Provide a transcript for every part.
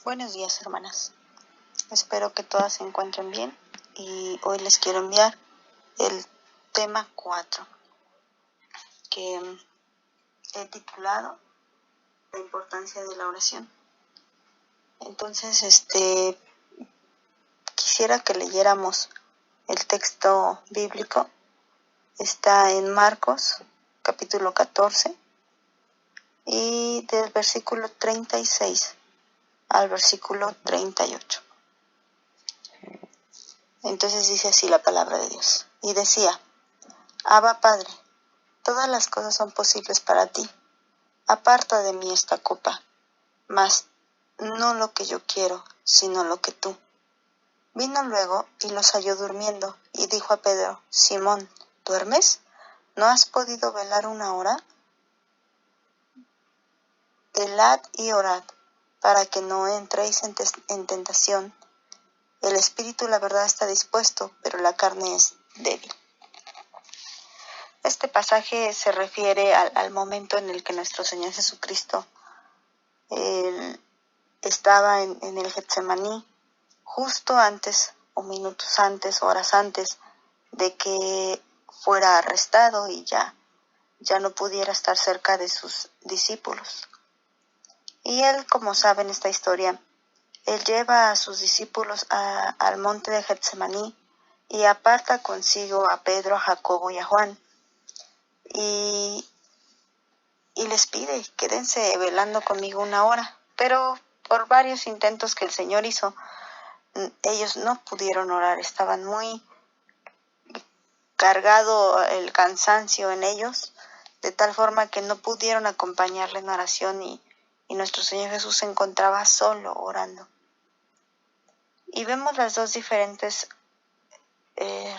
Buenos días, hermanas. Espero que todas se encuentren bien y hoy les quiero enviar el tema 4 que he titulado La importancia de la oración. Entonces, quisiera que leyéramos el texto bíblico. Está en Marcos, capítulo 14, y del versículo 36 al versículo 38. Entonces dice así la palabra de Dios. Y decía: Abba, Padre, todas las cosas son posibles para ti. Aparta de mí esta copa, mas no lo que yo quiero, sino lo que tú. Vino luego y los halló durmiendo, y dijo a Pedro: Simón, ¿duermes? ¿No has podido velar una hora? Velad y orad, para que no entréis en tentación. El espíritu, la verdad, está dispuesto, pero la carne es débil. Este pasaje se refiere al momento en el que nuestro Señor Jesucristo estaba en el Getsemaní, justo antes o minutos antes, horas antes de que fuera arrestado y ya no pudiera estar cerca de sus discípulos. Y él, como saben esta historia, él lleva a sus discípulos al monte de Getsemaní y aparta consigo a Pedro, a Jacobo y a Juan. Y les pide: quédense velando conmigo una hora. Pero por varios intentos que el Señor hizo, ellos no pudieron orar, estaban muy cargado el cansancio en ellos, de tal forma que no pudieron acompañarle en oración y nuestro Señor Jesús se encontraba solo orando. Y vemos las dos diferentes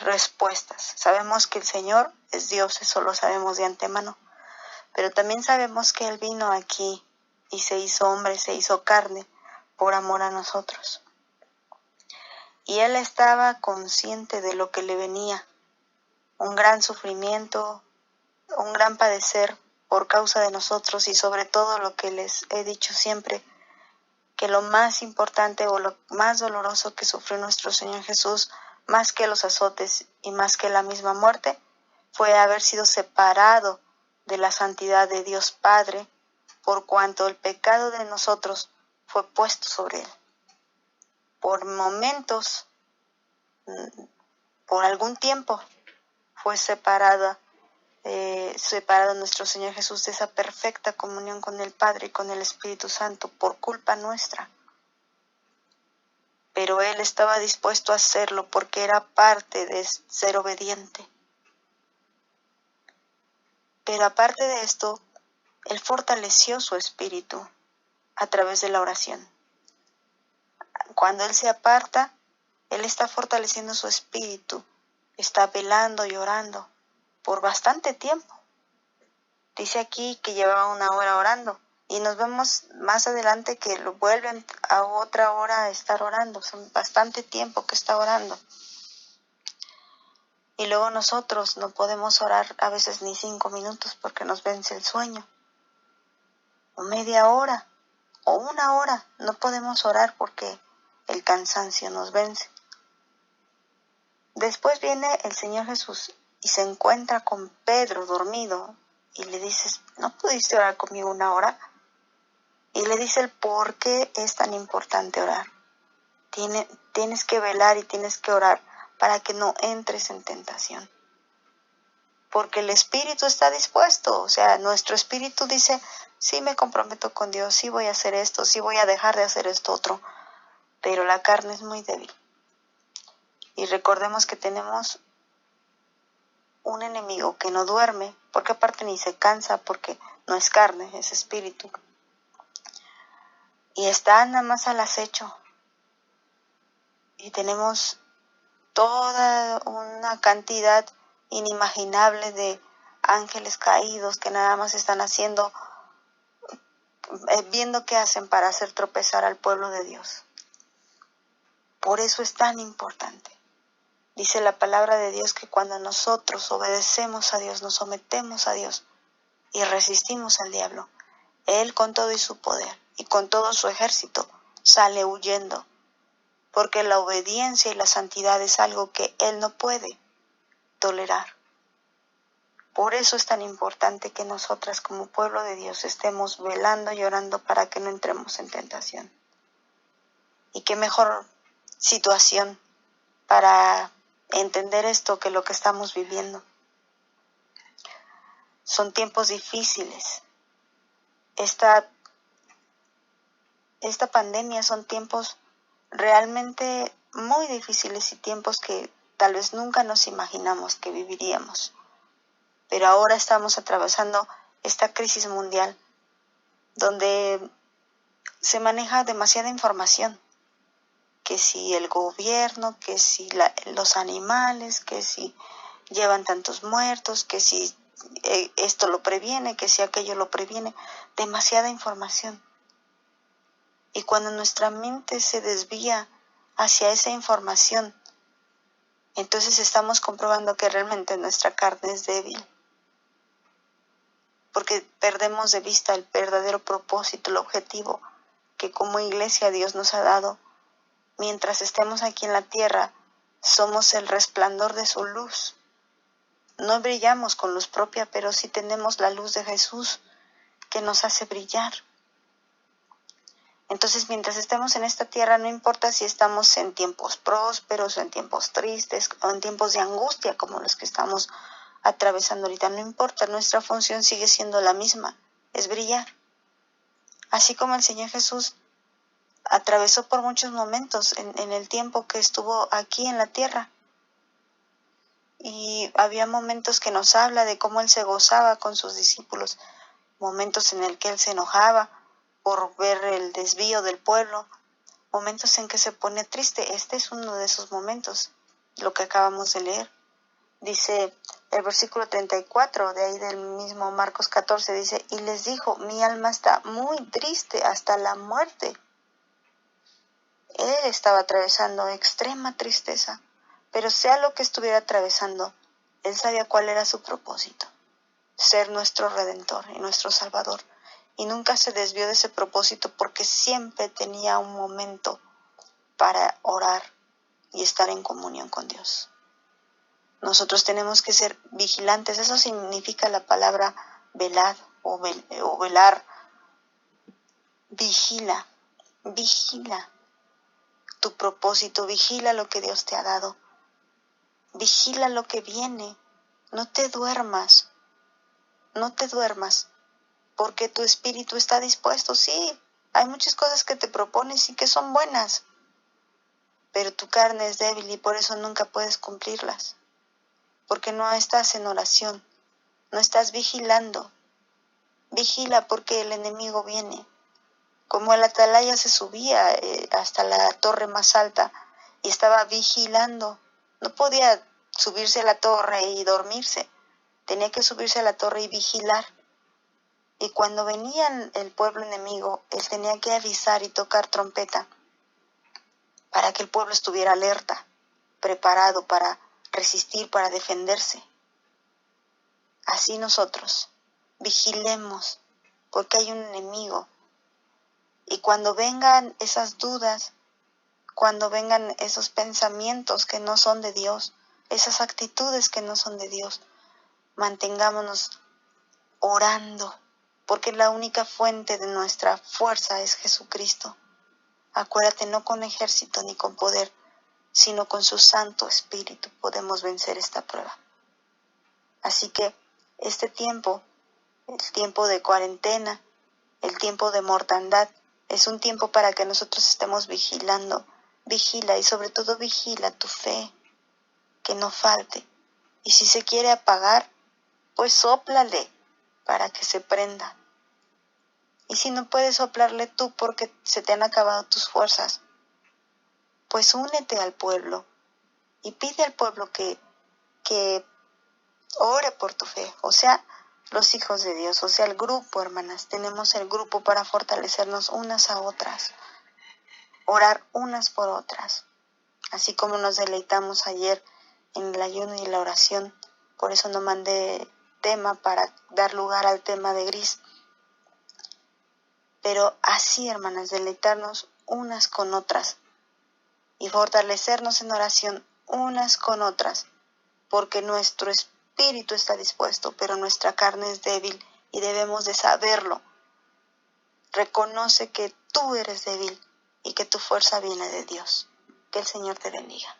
respuestas. Sabemos que el Señor es Dios, eso lo sabemos de antemano, pero también sabemos que Él vino aquí y se hizo hombre, se hizo carne por amor a nosotros. Y Él estaba consciente de lo que le venía, un gran sufrimiento, un gran padecer por causa de nosotros, y sobre todo lo que les he dicho siempre, que lo más importante o lo más doloroso que sufrió nuestro Señor Jesús, más que los azotes y más que la misma muerte, fue haber sido separado de la santidad de Dios Padre, por cuanto el pecado de nosotros fue puesto sobre Él. Por momentos, por algún tiempo, fue separado nuestro Señor Jesús de esa perfecta comunión con el Padre y con el Espíritu Santo por culpa nuestra. Pero Él estaba dispuesto a hacerlo porque era parte de ser obediente. Pero aparte de esto, Él fortaleció su espíritu a través de la oración. Cuando Él se aparta, Él está fortaleciendo su espíritu, está velando y orando por bastante tiempo. Dice aquí que llevaba una hora orando, y nos vemos más adelante que lo vuelven a otra hora a estar orando. Son bastante tiempo que está orando. Y luego nosotros no podemos orar a veces ni 5 minutos porque nos vence el sueño. O media hora, o una hora, no podemos orar porque el cansancio nos vence. Después viene el Señor Jesús y se encuentra con Pedro dormido y le dice: ¿no pudiste orar conmigo una hora? Y le dice el por qué es tan importante orar. Tienes que velar y tienes que orar para que no entres en tentación. Porque el espíritu está dispuesto, o sea, nuestro espíritu dice: sí, me comprometo con Dios, sí voy a hacer esto, sí voy a dejar de hacer esto otro, pero la carne es muy débil. Y recordemos que tenemos un enemigo que no duerme, porque aparte ni se cansa, porque no es carne, es espíritu. Y está nada más al acecho. Y tenemos toda una cantidad inimaginable de ángeles caídos que nada más están haciendo, viendo qué hacen para hacer tropezar al pueblo de Dios. Por eso es tan importante. Dice la palabra de Dios que cuando nosotros obedecemos a Dios, nos sometemos a Dios y resistimos al diablo, Él con todo y su poder y con todo su ejército sale huyendo, porque la obediencia y la santidad es algo que Él no puede tolerar. Por eso es tan importante que nosotras como pueblo de Dios estemos velando y orando para que no entremos en tentación. Y qué mejor situación para entender esto que lo que estamos viviendo. Son tiempos difíciles. Esta pandemia son tiempos realmente muy difíciles y tiempos que tal vez nunca nos imaginamos que viviríamos. Pero ahora estamos atravesando esta crisis mundial donde se maneja demasiada información, que si el gobierno, que si los animales, que si llevan tantos muertos, que si esto lo previene, que si aquello lo previene, demasiada información. Y cuando nuestra mente se desvía hacia esa información, entonces estamos comprobando que realmente nuestra carne es débil. Porque perdemos de vista el verdadero propósito, el objetivo que como iglesia Dios nos ha dado. Mientras estemos aquí en la tierra, somos el resplandor de su luz. No brillamos con luz propia, pero sí tenemos la luz de Jesús que nos hace brillar. Entonces, mientras estemos en esta tierra, no importa si estamos en tiempos prósperos, o en tiempos tristes, o en tiempos de angustia como los que estamos atravesando ahorita, no importa, nuestra función sigue siendo la misma, es brillar. Así como el Señor Jesús atravesó por muchos momentos en el tiempo que estuvo aquí en la tierra. Y había momentos que nos habla de cómo Él se gozaba con sus discípulos, momentos en el que Él se enojaba por ver el desvío del pueblo, momentos en que se pone triste. Este es uno de esos momentos, lo que acabamos de leer. Dice el versículo 34, de ahí del mismo Marcos 14, dice, y les dijo, mi alma está muy triste hasta la muerte. Él estaba atravesando extrema tristeza, pero sea lo que estuviera atravesando, Él sabía cuál era su propósito, ser nuestro Redentor y nuestro Salvador. Y nunca se desvió de ese propósito porque siempre tenía un momento para orar y estar en comunión con Dios. Nosotros tenemos que ser vigilantes. Eso significa la palabra velad o velar. Vigila, vigila tu propósito, vigila lo que Dios te ha dado. Vigila lo que viene. No te duermas, porque tu espíritu está dispuesto. Sí, hay muchas cosas que te propones y que son buenas, pero tu carne es débil y por eso nunca puedes cumplirlas, porque no estás en oración, no estás vigilando. Vigila porque el enemigo viene. Como el atalaya se subía hasta la torre más alta y estaba vigilando, no podía subirse a la torre y dormirse, tenía que subirse a la torre y vigilar. Y cuando venía el pueblo enemigo, él tenía que avisar y tocar trompeta para que el pueblo estuviera alerta, preparado para resistir, para defenderse. Así nosotros, vigilemos, porque hay un enemigo. Y cuando vengan esas dudas, cuando vengan esos pensamientos que no son de Dios, esas actitudes que no son de Dios, mantengámonos orando, porque la única fuente de nuestra fuerza es Jesucristo. Acuérdate, no con ejército ni con poder, sino con su Santo Espíritu podemos vencer esta prueba. Así que este tiempo, el tiempo de cuarentena, el tiempo de mortandad, es un tiempo para que nosotros estemos vigilando. Vigila y sobre todo vigila tu fe, que no falte. Y si se quiere apagar, pues sóplale para que se prenda. Y si no puedes soplarle tú porque se te han acabado tus fuerzas, pues únete al pueblo y pide al pueblo que ore por tu fe. O sea, los hijos de Dios, o sea, el grupo, hermanas. Tenemos el grupo para fortalecernos unas a otras, orar unas por otras. Así como nos deleitamos ayer en el ayuno y la oración, por eso no mandé tema para dar lugar al tema de Gris. Pero así, hermanas, deleitarnos unas con otras y fortalecernos en oración unas con otras, porque nuestro espíritu está dispuesto, pero nuestra carne es débil y debemos de saberlo. Reconoce que tú eres débil y que tu fuerza viene de Dios. Que el Señor te bendiga.